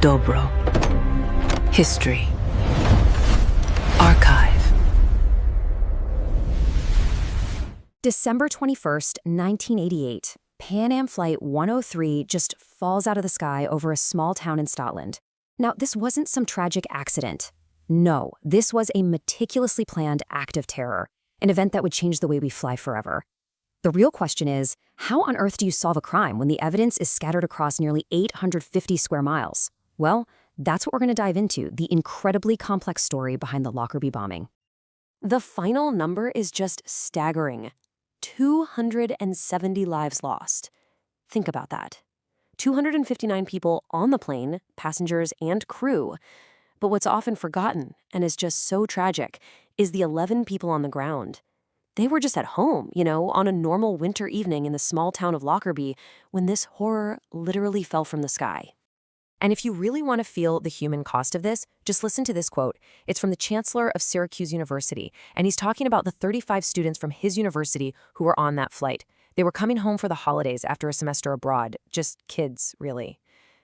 Dobro. History. Archive. December 21st, 1988, Pan Am Flight 103 just falls out of the sky over a small town in Scotland. Now, this wasn't some tragic accident. No, this was a meticulously planned act of terror, an event that would change the way we fly forever. The real question is, how on earth do you solve a crime when the evidence is scattered across nearly 850 square miles? Well, that's what we're going to dive into, the incredibly complex story behind the Lockerbie bombing. The final number is just staggering. 270 lives lost. Think about that. 259 people on the plane, passengers and crew. But what's often forgotten, and is just so tragic, is the 11 people on the ground. They were just at home, on a normal winter evening in the small town of Lockerbie when this horror literally fell from the sky. And if you really want to feel the human cost of this, just listen to this quote. It's from the Chancellor of Syracuse University, and he's talking about the 35 students from his university who were on that flight. They were coming home for the holidays after a semester abroad. Just kids, really.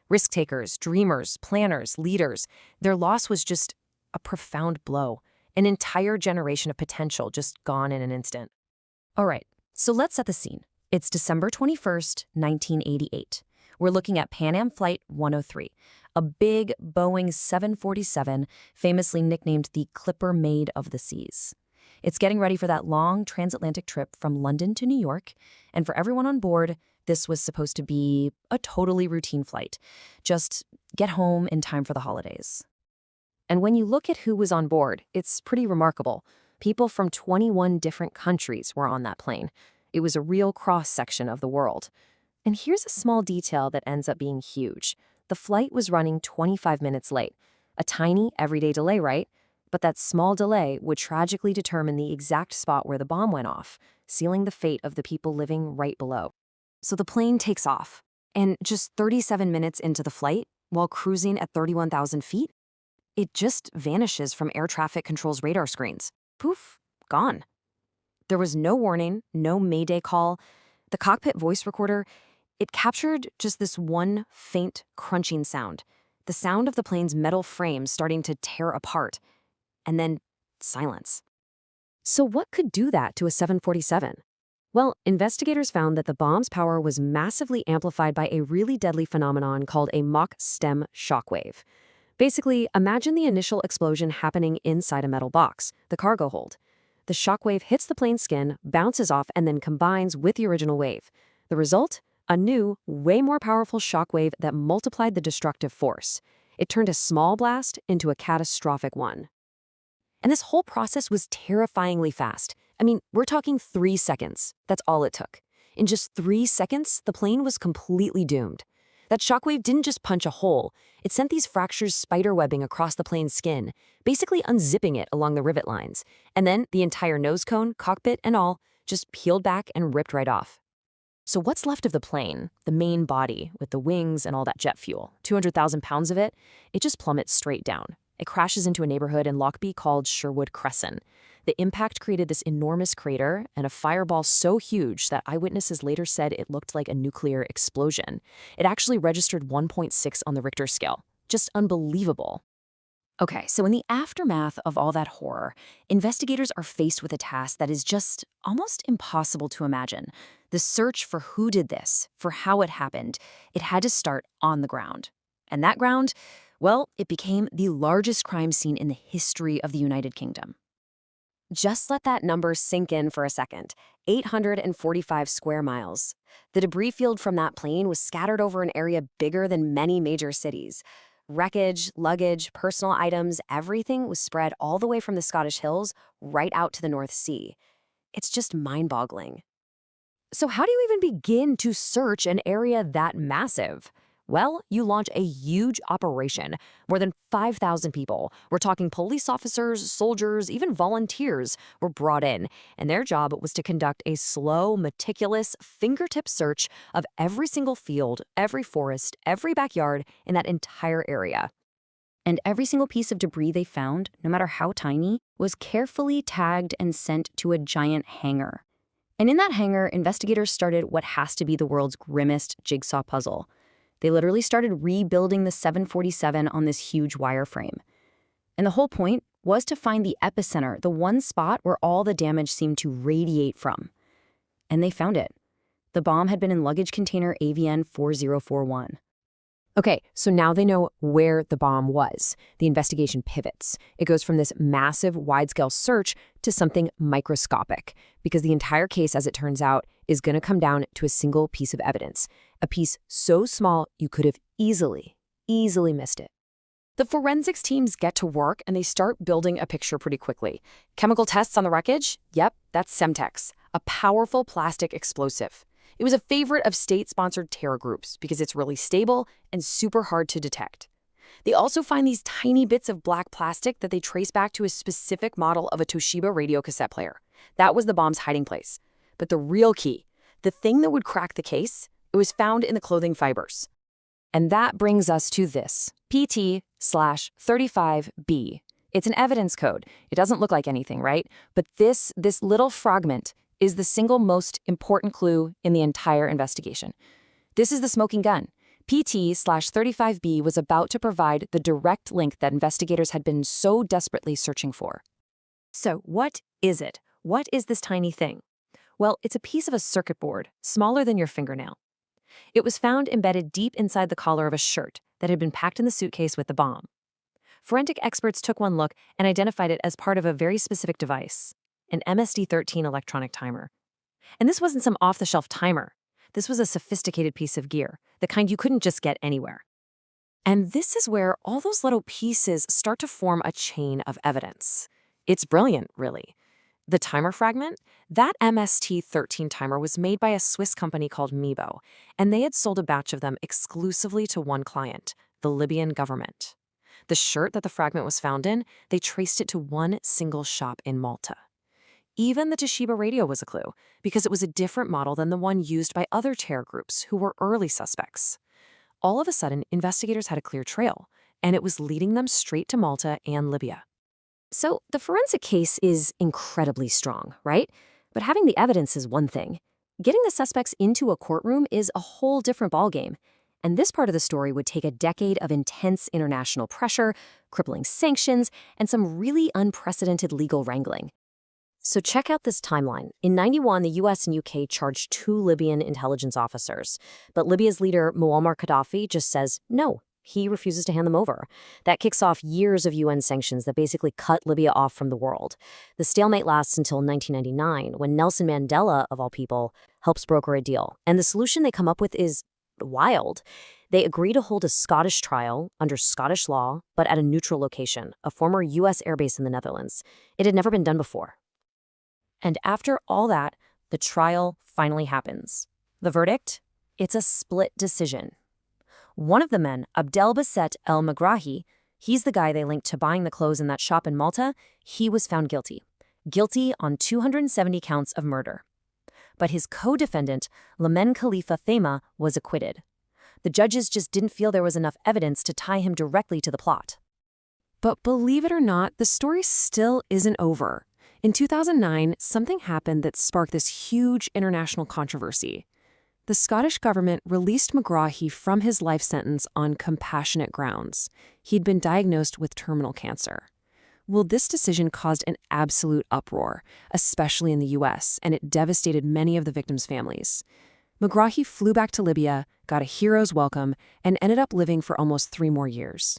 Risk takers, dreamers, planners, leaders. Their loss was just a profound blow. An entire generation of potential just gone in an instant. All right, so let's set the scene. It's December 21st, 1988. We're looking at Pan Am Flight 103, a big Boeing 747, famously nicknamed the Clipper Maid of the Seas. It's getting ready for that long transatlantic trip from London to New York, and for everyone on board, this was supposed to be a totally routine flight. Just get home in time for the holidays. And when you look at who was on board, it's pretty remarkable. People from 21 different countries were on that plane. It was a real cross-section of the world. And here's a small detail that ends up being huge. The flight was running 25 minutes late. A tiny, everyday delay, right? But that small delay would tragically determine the exact spot where the bomb went off, sealing the fate of the people living right below. So the plane takes off, and just 37 minutes into the flight, while cruising at 31,000 feet, it just vanishes from air traffic control's radar screens. Poof, gone. There was no warning, no mayday call. The cockpit voice recorder, it captured just this one faint crunching sound, the sound of the plane's metal frame starting to tear apart, and then silence. So what could do that to a 747? Well, investigators found that the bomb's power was massively amplified by a really deadly phenomenon called a Mach stem shockwave. Basically, imagine the initial explosion happening inside a metal box, the cargo hold. The shockwave hits the plane's skin, bounces off, and then combines with the original wave. The result? A new, way more powerful shockwave that multiplied the destructive force. It turned a small blast into a catastrophic one. And this whole process was terrifyingly fast. I mean, we're talking 3 seconds. That's all it took. In just 3 seconds, the plane was completely doomed. That shockwave didn't just punch a hole. It sent these fractures spiderwebbing across the plane's skin, basically unzipping it along the rivet lines. And then the entire nose cone, cockpit, and all just peeled back and ripped right off. So what's left of the plane, the main body, with the wings and all that jet fuel, 200,000 pounds of it, it just plummets straight down. It crashes into a neighborhood in Lockerbie called Sherwood Crescent. The impact created this enormous crater and a fireball so huge that eyewitnesses later said it looked like a nuclear explosion. It actually registered 1.6 on the Richter scale. Just unbelievable. Okay, so in the aftermath of all that horror, investigators are faced with a task that is just almost impossible to imagine. The search for who did this, for how it happened, it had to start on the ground. And that ground, well, it became the largest crime scene in the history of the United Kingdom. Just let that number sink in for a second. 845 square miles. The debris field from that plane was scattered over an area bigger than many major cities. Wreckage, luggage, personal items, everything was spread all the way from the Scottish hills right out to the North Sea. It's just mind-boggling. So how do you even begin to search an area that massive? Well, you launch a huge operation. More than 5,000 people, we're talking police officers, soldiers, even volunteers, were brought in, and their job was to conduct a slow, meticulous, fingertip search of every single field, every forest, every backyard in that entire area. And every single piece of debris they found, no matter how tiny, was carefully tagged and sent to a giant hangar. And in that hangar, investigators started what has to be the world's grimmest jigsaw puzzle. They literally started rebuilding the 747 on this huge wireframe. And the whole point was to find the epicenter, the one spot where all the damage seemed to radiate from. And they found it. The bomb had been in luggage container AVN 4041. Okay, so now they know where the bomb was. The investigation pivots. It goes from this massive, wide-scale search to something microscopic, because the entire case, as it turns out, is going to come down to a single piece of evidence, a piece so small you could have easily missed it. The forensics teams get to work and they start building a picture pretty quickly. Chemical tests on the wreckage? Yep, that's Semtex, a powerful plastic explosive. It was a favorite of state-sponsored terror groups because it's really stable and super hard to detect. They also find these tiny bits of black plastic that they trace back to a specific model of a Toshiba radio cassette player. That was the bomb's hiding place. But the real key, the thing that would crack the case, it was found in the clothing fibers. And that brings us to this, PT/35B. It's an evidence code. It doesn't look like anything, right? But this little fragment is the single most important clue in the entire investigation. This is the smoking gun. PT/35B was about to provide the direct link that investigators had been so desperately searching for. So what is it? What is this tiny thing? Well, it's a piece of a circuit board, smaller than your fingernail. It was found embedded deep inside the collar of a shirt that had been packed in the suitcase with the bomb. Forensic experts took one look and identified it as part of a very specific device, an MSD13 electronic timer. And this wasn't some off-the-shelf timer. This was a sophisticated piece of gear, the kind you couldn't just get anywhere. And this is where all those little pieces start to form a chain of evidence. It's brilliant, really. The timer fragment? That MST13 timer was made by a Swiss company called Mibo, and they had sold a batch of them exclusively to one client, the Libyan government. The shirt that the fragment was found in, they traced it to one single shop in Malta. Even the Toshiba radio was a clue, because it was a different model than the one used by other terror groups who were early suspects. All of a sudden, investigators had a clear trail, and it was leading them straight to Malta and Libya. So the forensic case is incredibly strong, right? But having the evidence is one thing. Getting the suspects into a courtroom is a whole different ballgame. And this part of the story would take a decade of intense international pressure, crippling sanctions, and some really unprecedented legal wrangling. So check out this timeline. In '91, the US and UK charged 2 Libyan intelligence officers. But Libya's leader, Muammar Gaddafi, just says no. He refuses to hand them over. That kicks off years of UN sanctions that basically cut Libya off from the world. The stalemate lasts until 1999, when Nelson Mandela, of all people, helps broker a deal. And the solution they come up with is wild. They agree to hold a Scottish trial under Scottish law, but at a neutral location, a former US airbase in the Netherlands. It had never been done before. And after all that, the trial finally happens. The verdict? It's a split decision. One of the men, Abdelbasset El Megrahi, he's the guy they linked to buying the clothes in that shop in Malta, he was found guilty. Guilty on 270 counts of murder. But his co-defendant, Lamen Khalifa Thema, was acquitted. The judges just didn't feel there was enough evidence to tie him directly to the plot. But believe it or not, the story still isn't over. In 2009, something happened that sparked this huge international controversy. The Scottish government released Megrahi from his life sentence on compassionate grounds. He'd been diagnosed with terminal cancer. Well, this decision caused an absolute uproar, especially in the US, and it devastated many of the victims' families. Megrahi flew back to Libya, got a hero's welcome, and ended up living for almost 3 more years.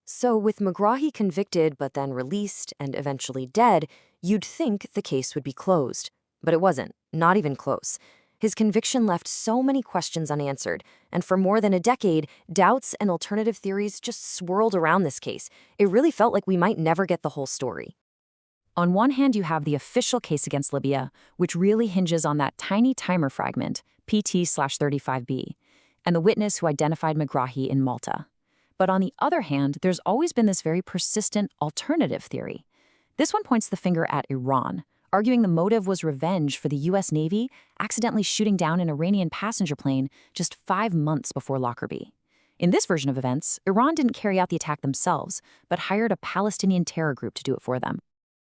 So with Megrahi convicted but then released and eventually dead, you'd think the case would be closed. But it wasn't, not even close. His conviction left so many questions unanswered, and for more than a decade, doubts and alternative theories just swirled around this case. It really felt like we might never get the whole story. On one hand, you have the official case against Libya, which really hinges on that tiny timer fragment, PT/35B, and the witness who identified Megrahi in Malta. But on the other hand, there's always been this very persistent alternative theory. This one points the finger at Iran, arguing the motive was revenge for the US Navy accidentally shooting down an Iranian passenger plane just 5 months before Lockerbie. In this version of events, Iran didn't carry out the attack themselves, but hired a Palestinian terror group to do it for them.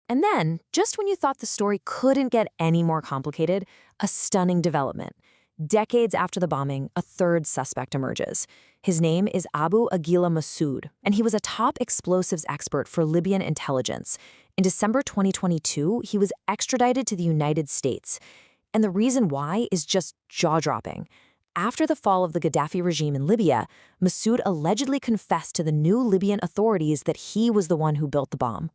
And then, just when you thought the story couldn't get any more complicated, a stunning development. Decades after the bombing, a third suspect emerges. His name is Abu Aguila Massoud, and he was a top explosives expert for Libyan intelligence. In December 2022, he was extradited to the United States. And the reason why is just jaw-dropping. After the fall of the Gaddafi regime in Libya, Massoud allegedly confessed to the new Libyan authorities that he was the one who built the bomb.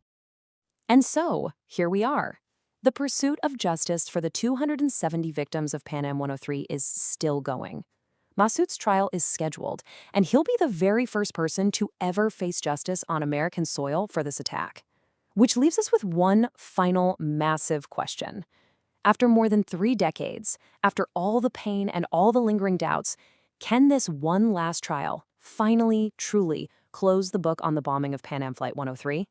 And so, here we are. The pursuit of justice for the 270 victims of Pan Am 103 is still going. Massoud's trial is scheduled, and he'll be the very first person to ever face justice on American soil for this attack. Which leaves us with one final massive question. After more than 3 decades, after all the pain and all the lingering doubts, can this one last trial finally, truly close the book on the bombing of Pan Am Flight 103?